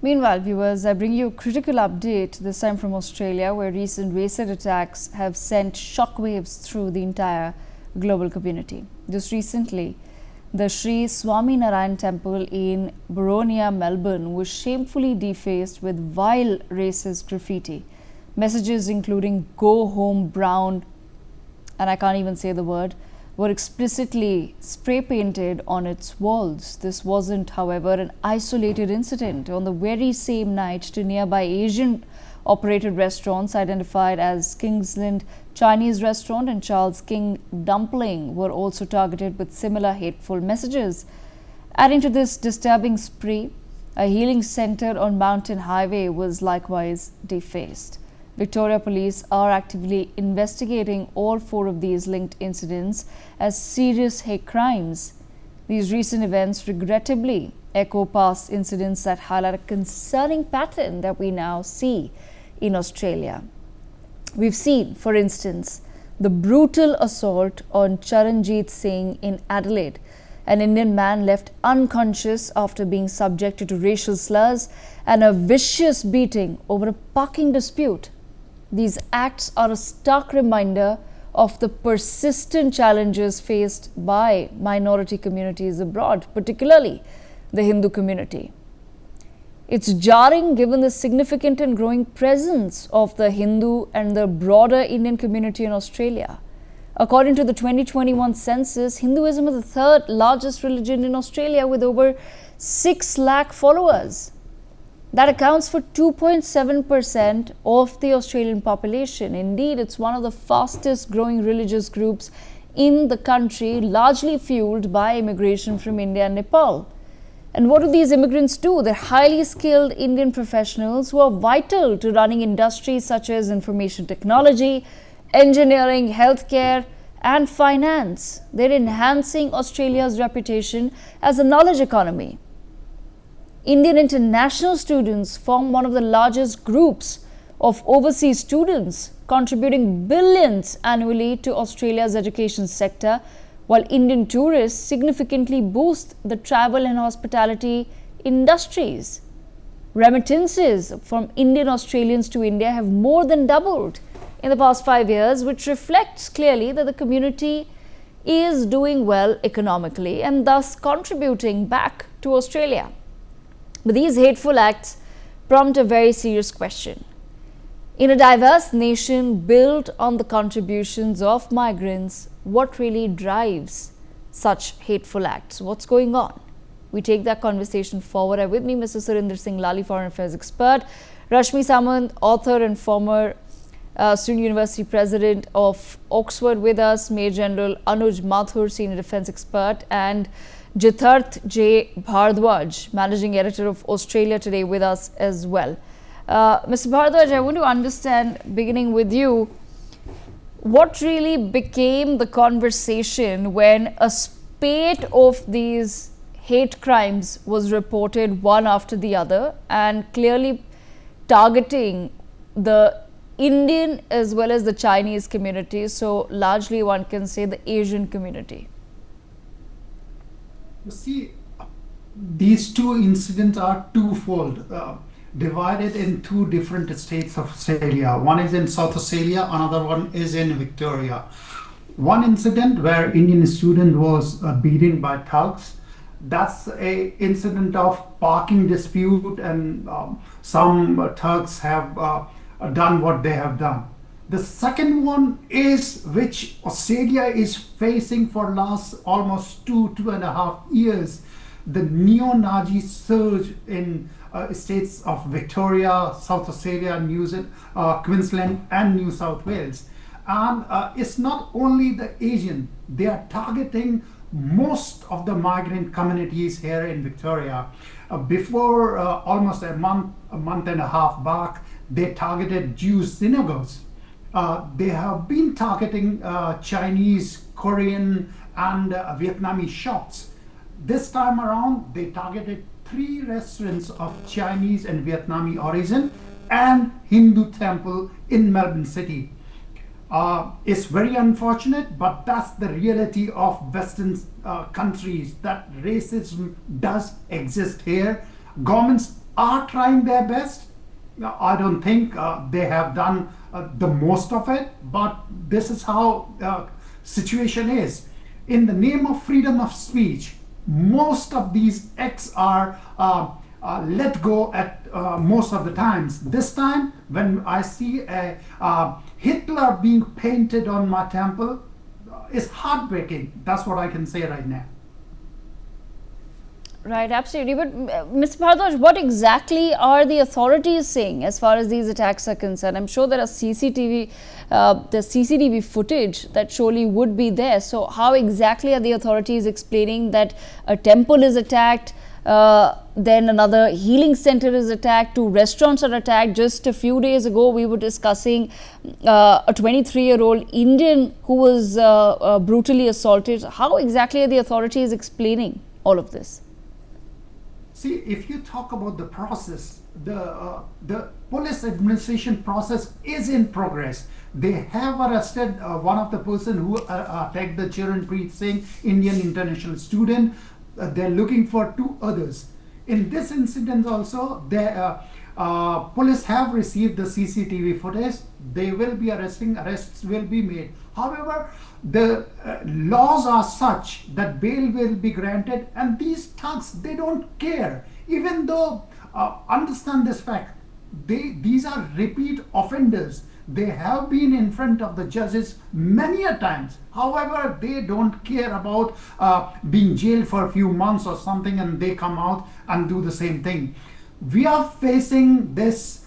Meanwhile, viewers, I bring you a critical update, this time from Australia, where recent racist attacks have sent shockwaves through the entire global community. Just recently, the Sri Swaminarayan temple in Boronia, Melbourne, was shamefully defaced with vile racist graffiti. Messages including "Go home brown," and I can't even say the word, were explicitly spray painted on its walls. This wasn't, however, an isolated incident. On the very same night, two nearby Asian operated restaurants identified as Kingsland Chinese Restaurant and Charles King Dumpling were also targeted with similar hateful messages. Adding to this disturbing spree, a healing center on Mountain Highway was likewise defaced. Victoria Police are actively investigating all four of these linked incidents as serious hate crimes. These recent events regrettably echo past incidents that highlight a concerning pattern that we now see in Australia. We've seen, for instance, the brutal assault on Charanjit Singh in Adelaide, an Indian man left unconscious after being subjected to racial slurs, and a vicious beating over a parking dispute. These acts are a stark reminder of the persistent challenges faced by minority communities abroad, particularly the Hindu community. It's jarring given the significant and growing presence of the Hindu and the broader Indian community in Australia. According to the 2021 census, Hinduism is the third largest religion in Australia with over 6 lakh followers. That accounts for 2.7% of the Australian population. Indeed, it's one of the fastest growing religious groups in the country, largely fueled by immigration from India and Nepal. And what do these immigrants do? They're highly skilled Indian professionals who are vital to running industries such as information technology, engineering, healthcare, and finance. They're enhancing Australia's reputation as a knowledge economy. Indian international students form one of the largest groups of overseas students, contributing billions annually to Australia's education sector, while Indian tourists significantly boost the travel and hospitality industries. Remittances from Indian Australians to India have more than doubled in the past 5 years, which reflects clearly that the community is doing well economically and thus contributing back to Australia. But these hateful acts prompt a very serious question. In a diverse nation built on the contributions of migrants, what really drives such hateful acts? What's going on? We take that conversation forward. I have with me Mr. Surinder Singh Lali, Foreign Affairs expert, Rashmi Samant, author and former Student University President of Oxford with us, Major General Anuj Mathur, Senior Defence Expert, and Jitharth J. Bhardwaj, Managing Editor of Australia Today, with us as well. Mr. Bhardwaj, I want to understand, beginning with you, what really became the conversation when a spate of these hate crimes was reported one after the other and clearly targeting the Indian as well as the Chinese community, so largely one can say the Asian community? You see, these two incidents are twofold, divided in two different states of Australia. One is in South Australia, another one is in Victoria. One incident where Indian student was beaten by thugs, that's a incident of parking dispute, and some thugs have done what they have done. The second one is which Australia is facing for last almost 2.5 years, the neo-Nazi surge in states of Victoria, South Australia, Queensland and New South Wales. And it's not only the Asian, they are targeting most of the migrant communities here in Victoria. Before almost a month and a half back, they targeted Jews synagogues. They have been targeting Chinese, Korean and Vietnamese shops. This time around, they targeted 3 restaurants of Chinese and Vietnamese origin and Hindu temple in Melbourne City. It's very unfortunate, but that's the reality of Western countries, that racism does exist here. Governments are trying their best. I don't think they have done the most of it, but this is how situation is. In the name of freedom of speech, most of these acts are let go at most of the times. This time, when I see a Hitler being painted on my temple, it's heartbreaking. That's what I can say right now. Right, absolutely. But Mr. Bharadwaj, what exactly are the authorities saying as far as these attacks are concerned? I'm sure there are CCTV footage that surely would be there. So how exactly are the authorities explaining that a temple is attacked, then another healing center is attacked, 2 restaurants are attacked? Just a few days ago, we were discussing a 23-year-old Indian who was brutally assaulted. How exactly are the authorities explaining all of this? See, if you talk about the process, the police administration process is in progress. They have arrested one of the person who attacked the Charanpreet Singh, Indian international student. They're looking for 2 others. In this incident also, the police have received the CCTV footage. They will be arresting. Arrests will be made. However, the laws are such that bail will be granted, and these thugs, they don't care. Even though understand this fact, these are repeat offenders. They have been in front of the judges many a times. However, they don't care about being jailed for a few months or something, and they come out and do the same thing. We are facing this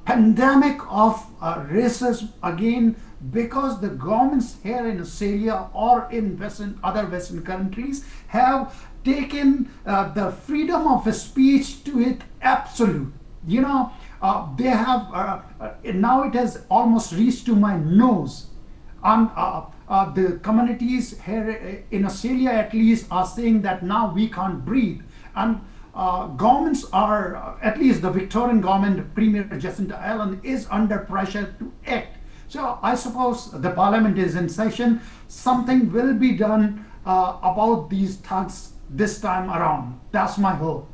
pandemic of racism again, because the governments here in Australia or in other Western countries have taken the freedom of speech to it absolute. You know, they have now it has almost reached to my nose, and the communities here in Australia at least are saying that now we can't breathe, and governments are, at least the Victorian government, Premier Jacinta Allen is under pressure to act. So I suppose the parliament is in session. Something will be done about these thugs this time around. That's my hope.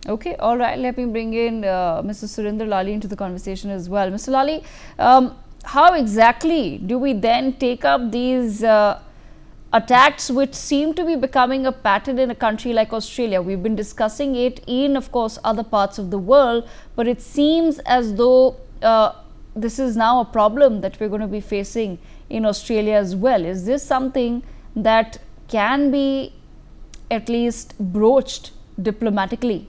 Okay, all right. Let me bring in Mr. Surinder Lali into the conversation as well. Mr. Lali, how exactly do we then take up these attacks which seem to be becoming a pattern in a country like Australia? We've been discussing it in, of course, other parts of the world, but it seems as though this is now a problem that we're going to be facing in Australia as well. Is this something that can be at least broached diplomatically?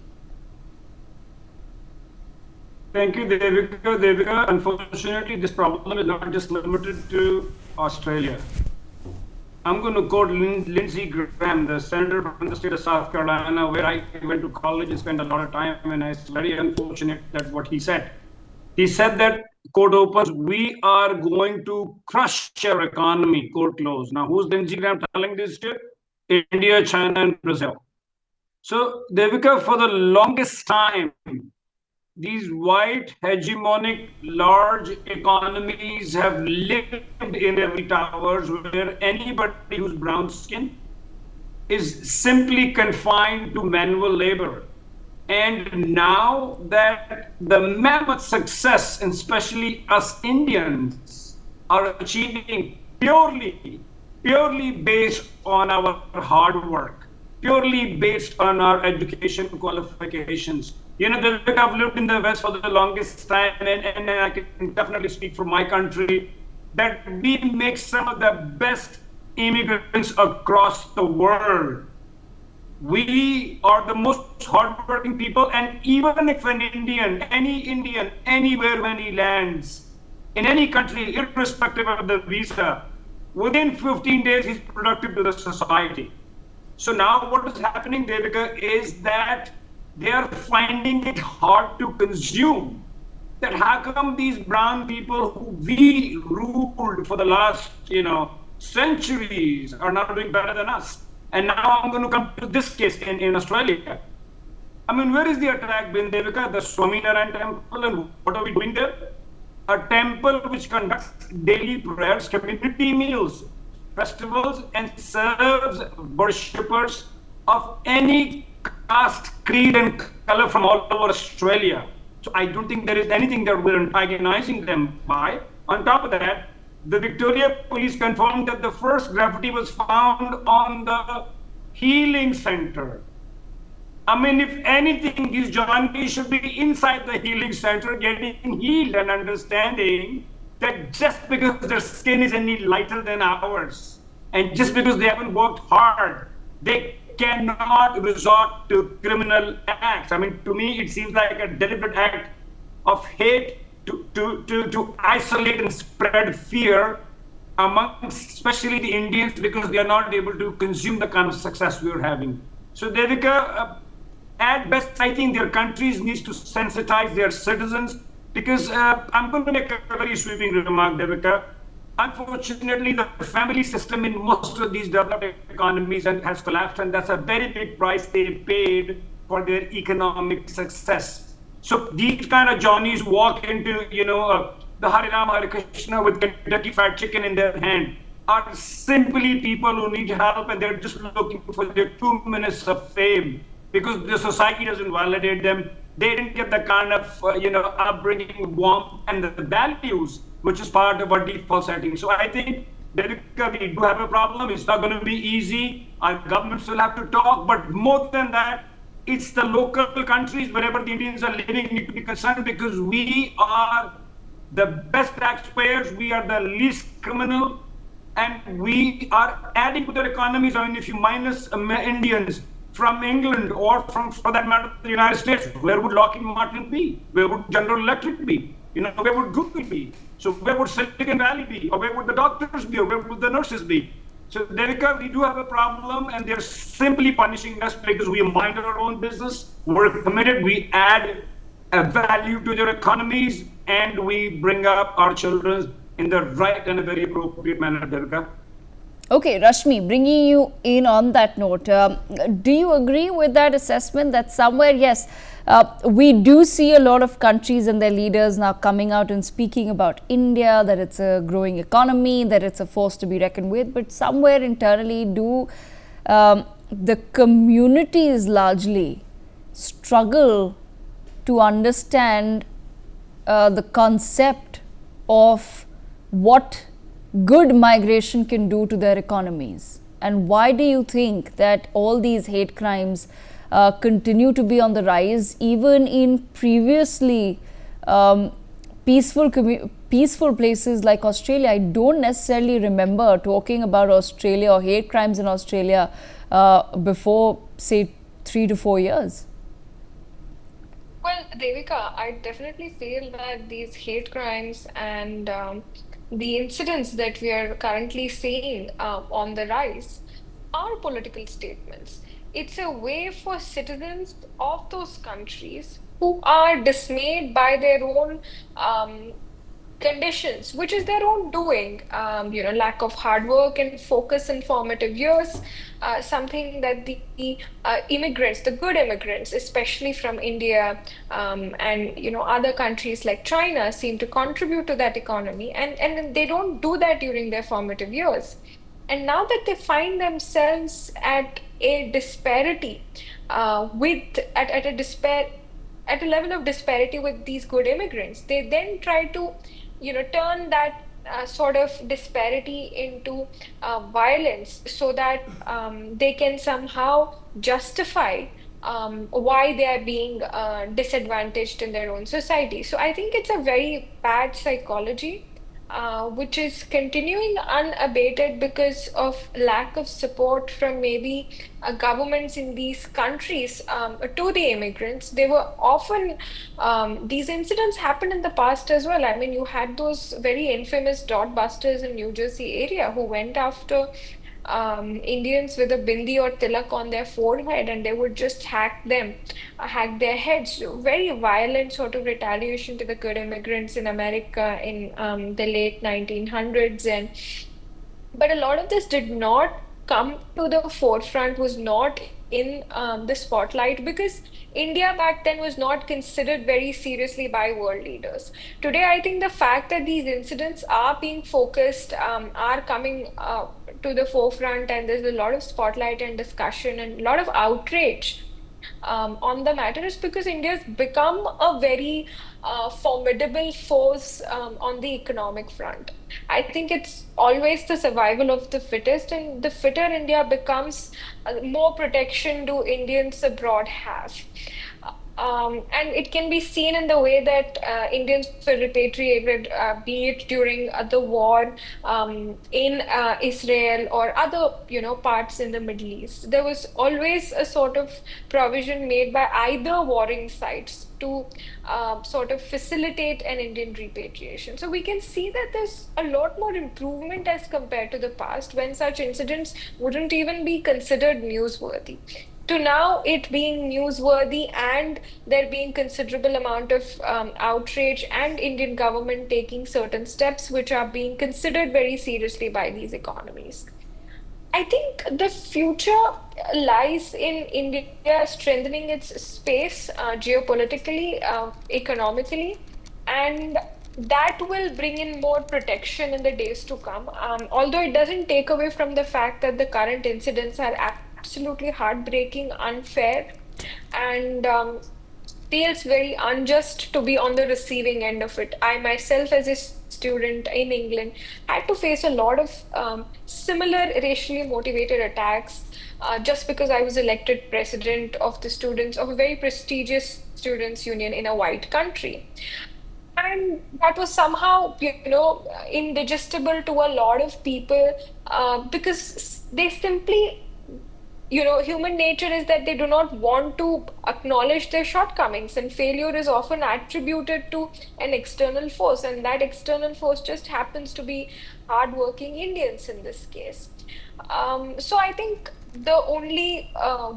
Thank you, Devika. Devika, unfortunately, this problem is not just limited to Australia. I'm going to quote Lindsey Graham, the senator from the state of South Carolina, where I went to college and spent a lot of time, and it's very unfortunate that what he said. He said that, quote opens, "We are going to crush our economy," quote close. Now, who's Lindsey Graham telling this to? India, China, and Brazil. So, Devika, for the longest time, these white, hegemonic, large economies have lived in their towers, where anybody who's brown skin is simply confined to manual labor. And now that the mammoth success, and especially us Indians, are achieving purely based on our hard work, purely based on our education qualifications. You know, I've lived in the West for the longest time, and I can definitely speak for my country, that we make some of the best immigrants across the world. We are the most hardworking people, and even if any Indian, anywhere when he lands, in any country, irrespective of the visa, within 15 days, he's productive to the society. So now what is happening, Devika, is that they are finding it hard to consume. That how come these brown people who we ruled for the last, centuries are not doing better than us? And now I'm going to come to this case in Australia. I mean, where is the attack been, Devika? The Swaminarayan temple, and what are we doing there? A temple which conducts daily prayers, community meals, festivals, and serves worshippers of any caste, creed, and color from all over Australia. So I don't think there is anything that we're antagonizing them by. On top of that, the Victoria Police confirmed that the first graffiti was found on the healing center. I mean, if anything, these Johnnies should be inside the healing center getting healed and understanding that just because their skin is any lighter than ours, and just because they haven't worked hard, they cannot resort to criminal acts. I mean, to me, it seems like a deliberate act of hate to isolate and spread fear amongst especially the Indians because they are not able to consume the kind of success we are having. So Devika, at best, I think their countries need to sensitize their citizens because I'm going to make a very sweeping remark, Devika. Unfortunately, the family system in most of these developed economies has collapsed, and that's a very big price they paid for their economic success. So these kind of Johnnies walk into, the Hare Rama Hare Krishna with Kentucky Fried Chicken in their hand are simply people who need help, and they're just looking for their 2 minutes of fame because the society doesn't validate them. They didn't get the kind of, upbringing, warmth, and the values which is part of our default setting. So I think that we do have a problem. It's not going to be easy. Our governments will have to talk, but more than that, it's the local countries wherever the Indians are living need to be concerned because we are the best taxpayers, we are the least criminal, and we are adding to their economies. I mean, if you minus Indians from England or from, for that matter, the United States, where would Lockheed Martin be? Where would General Electric be? Where would Google be? So where would Silicon Valley be? Or where would the doctors be? Or where would the nurses be? So Devika, we do have a problem, and they're simply punishing us because we mind our own business. We're committed. We add a value to their economies, and we bring up our children in the right and a very appropriate manner, Devika. Okay, Rashmi, bringing you in on that note, do you agree with that assessment that somewhere, yes, we do see a lot of countries and their leaders now coming out and speaking about India, that it's a growing economy, that it's a force to be reckoned with, but somewhere internally do the communities largely struggle to understand the concept of what good migration can do to their economies? And why do you think that all these hate crimes continue to be on the rise even in previously peaceful places like Australia? I don't necessarily remember talking about Australia or hate crimes in Australia before, say, 3 to 4 years. Well, Devika, I definitely feel that these hate crimes and the incidents that we are currently seeing on the rise are political statements. It's a way for citizens of those countries who are dismayed by their own conditions, which is their own doing, lack of hard work and focus in formative years, something that the immigrants, the good immigrants, especially from India and other countries like China, seem to contribute to that economy, and they don't do that during their formative years. And now that they find themselves at a disparity at a level of disparity with these good immigrants, they then try to turn that sort of disparity into violence so that they can somehow justify why they are being disadvantaged in their own society. So I think it's a very bad psychology, which is continuing unabated because of lack of support from maybe governments in these countries to the immigrants. They were often, these incidents happened in the past as well. I mean, you had those very infamous dot busters in New Jersey area who went after Indians with a bindi or tilak on their forehead, and they would just hack their heads. Very violent sort of retaliation to the good immigrants in America in the late 1900s. But a lot of this did not come to the forefront, was not in the spotlight because India back then was not considered very seriously by world leaders. Today, I think the fact that these incidents are being focused, are coming to the forefront, and there's a lot of spotlight and discussion and a lot of outrage on the matter is because India's become a very formidable force on the economic front. I think it's always the survival of the fittest, and the fitter India becomes, more protection do Indians abroad have. And it can be seen in the way that Indians were repatriated, be it during the war in Israel or other, parts in the Middle East. There was always a sort of provision made by either warring sides to sort of facilitate an Indian repatriation. So we can see that there's a lot more improvement as compared to the past, when such incidents wouldn't even be considered newsworthy, to now it being newsworthy and there being considerable amount of outrage and Indian government taking certain steps which are being considered very seriously by these economies. I think the future lies in India strengthening its space geopolitically, economically, and that will bring in more protection in the days to come. Although it doesn't take away from the fact that the current incidents are absolutely heartbreaking, unfair, and feels very unjust to be on the receiving end of it. I myself, as a student in England, had to face a lot of similar racially motivated attacks just because I was elected president of the students of a very prestigious students' union in a white country. And that was somehow, indigestible to a lot of people because they simply, human nature is that they do not want to acknowledge their shortcomings, and failure is often attributed to an external force, and that external force just happens to be hardworking Indians in this case. So I think the only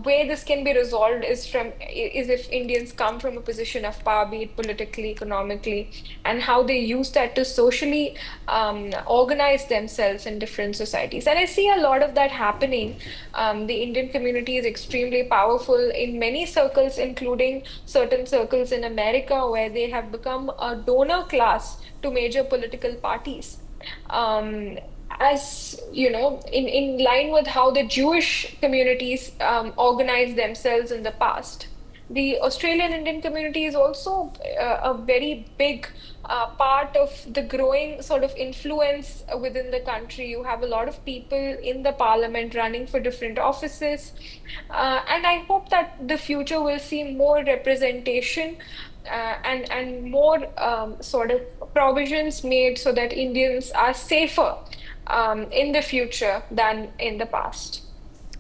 way this can be resolved is if Indians come from a position of power, be it politically, economically, and how they use that to socially organize themselves in different societies. And I see a lot of that happening. The Indian community is extremely powerful in many circles, including certain circles in America, where they have become a donor class to major political parties. Um, as in line with how the Jewish communities organized themselves in the past. The Australian Indian community is also a very big part of the growing sort of influence within the country. You have a lot of people in the parliament running for different offices. And I hope that the future will see more representation and more sort of provisions made so that Indians are safer in the future than in the past.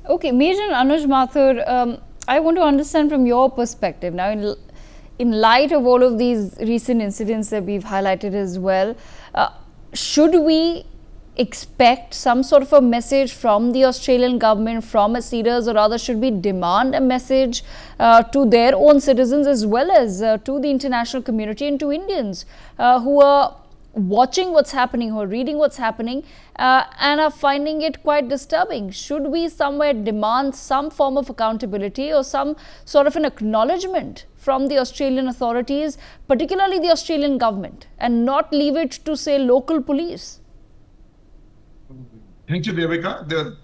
Okay, Major Anuj Mathur, I want to understand from your perspective now, in light of all of these recent incidents that we've highlighted as well, should we expect some sort of a message from the Australian government, from its leaders, or rather should we demand a message to their own citizens as well as to the international community and to Indians who are watching what's happening, who are reading what's happening and are finding it quite disturbing? Should we somewhere demand some form of accountability or some sort of an acknowledgement from the Australian authorities, particularly the Australian government, and not leave it to, say, local police? Thank you, Devika.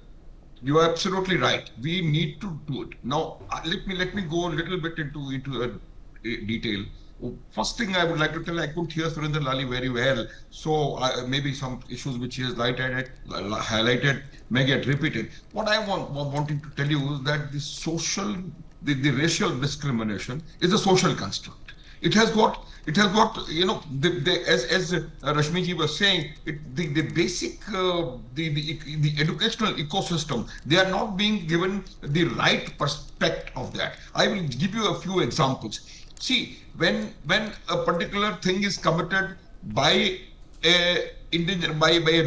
You are absolutely right. We need to do it. Now, let me go a little bit into detail. First thing I would like to tell, I couldn't hear Surinder Lali very well, so maybe some issues which he has highlighted may get repeated. What I wanting to tell you is that the racial discrimination is a social construct. It has got, as Rashmi ji was saying, the basic, the educational ecosystem, they are not being given the right perspective of that. I will give you a few examples. See, when a particular thing is committed by a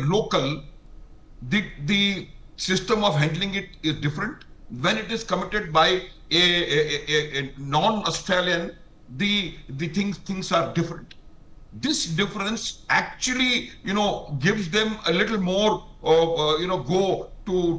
local, the system of handling it is different. When it is committed by a non-Australian, the things are different. This difference actually, gives them a little more, go to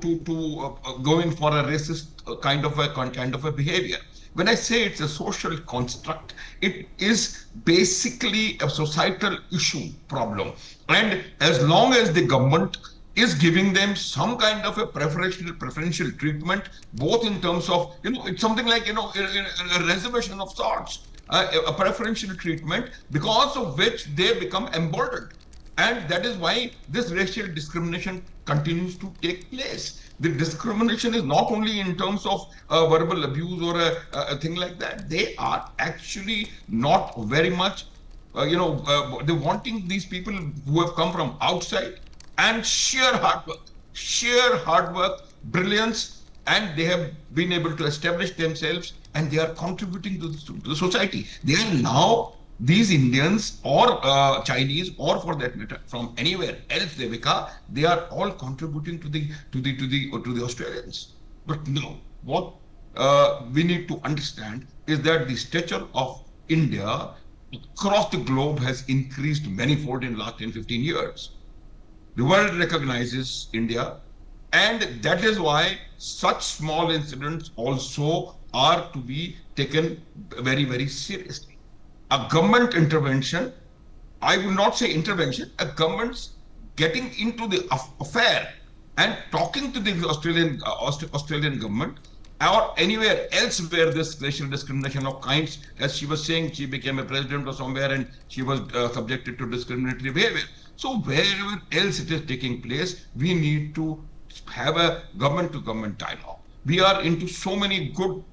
going for a racist kind of a behavior. When I say it's a social construct, it is basically a societal issue problem. And as long as the government is giving them some kind of a preferential treatment, both in terms of, it's something like, a reservation of sorts, a preferential treatment, because of which they become emboldened. And that is why this racial discrimination continues to take place. The discrimination is not only in terms of verbal abuse or a thing like that. They are actually not very much, they're wanting these people who have come from outside and sheer hard work, brilliance, and they have been able to establish themselves and they are contributing to the society. They are now, these Indians or Chinese or for that matter from anywhere else, Devika, they are all contributing to the Australians. But no, what we need to understand is that the stature of India across the globe has increased manifold in the last 10-15 years. The world recognizes India, and that is why such small incidents also are to be taken very, very seriously. A government intervention, I will not say intervention, a government's getting into the affair and talking to the Australian government or anywhere else where this racial discrimination of kinds, as she was saying, she became a president or somewhere and she was subjected to discriminatory behavior. So wherever else it is taking place, we need to have a government-to-government dialogue. We are into so many good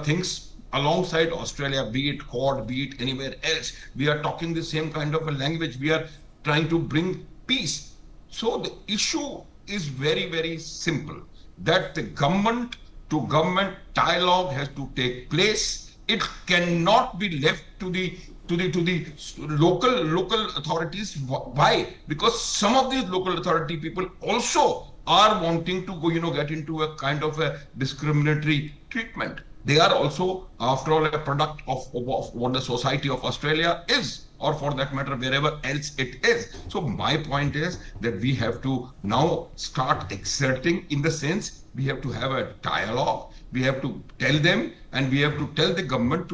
things alongside Australia, be it Quad, be it anywhere else. We are talking the same kind of a language. We are trying to bring peace. So the issue is very, very simple, that the government-to-government dialogue has to take place. It cannot be left to the local authorities. Why? Because some of these local authority people also are wanting to go, get into a kind of a discriminatory treatment. They are also, after all, a product of what the society of Australia is, or for that matter, wherever else it is. So my point is that we have to now start exerting, in the sense we have to have a dialogue. We have to tell them, and we have to tell the government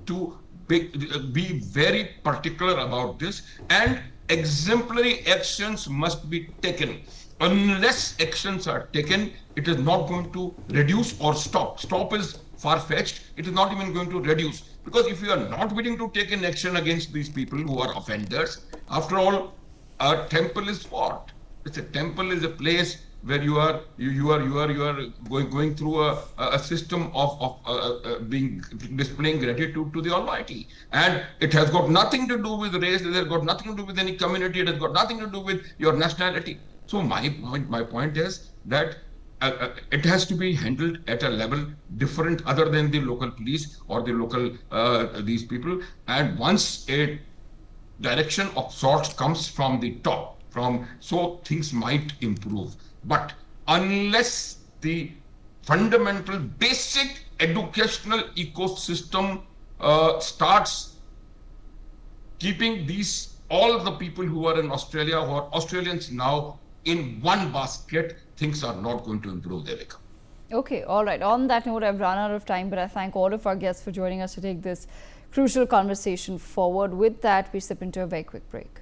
to be very particular about this, and exemplary actions must be taken. Unless actions are taken, it is not going to reduce or stop. Stop is far-fetched. It is not even going to reduce, because if you are not willing to take an action against these people who are offenders, after all, a temple is what? It's a temple is a place where you are going through a system of displaying gratitude to the Almighty, and it has got nothing to do with race. It has got nothing to do with any community. It has got nothing to do with your nationality. So my point is that it has to be handled at a level different, other than the local police or the local these people. And once a direction of sorts comes from the top, so things might improve. But unless the fundamental basic educational ecosystem starts keeping all the people who are in Australia, who are Australians now, in one basket, things are not going to improve, Devika. Okay, all right. On that note, I've run out of time, but I thank all of our guests for joining us to take this crucial conversation forward. With that, we step into a very quick break.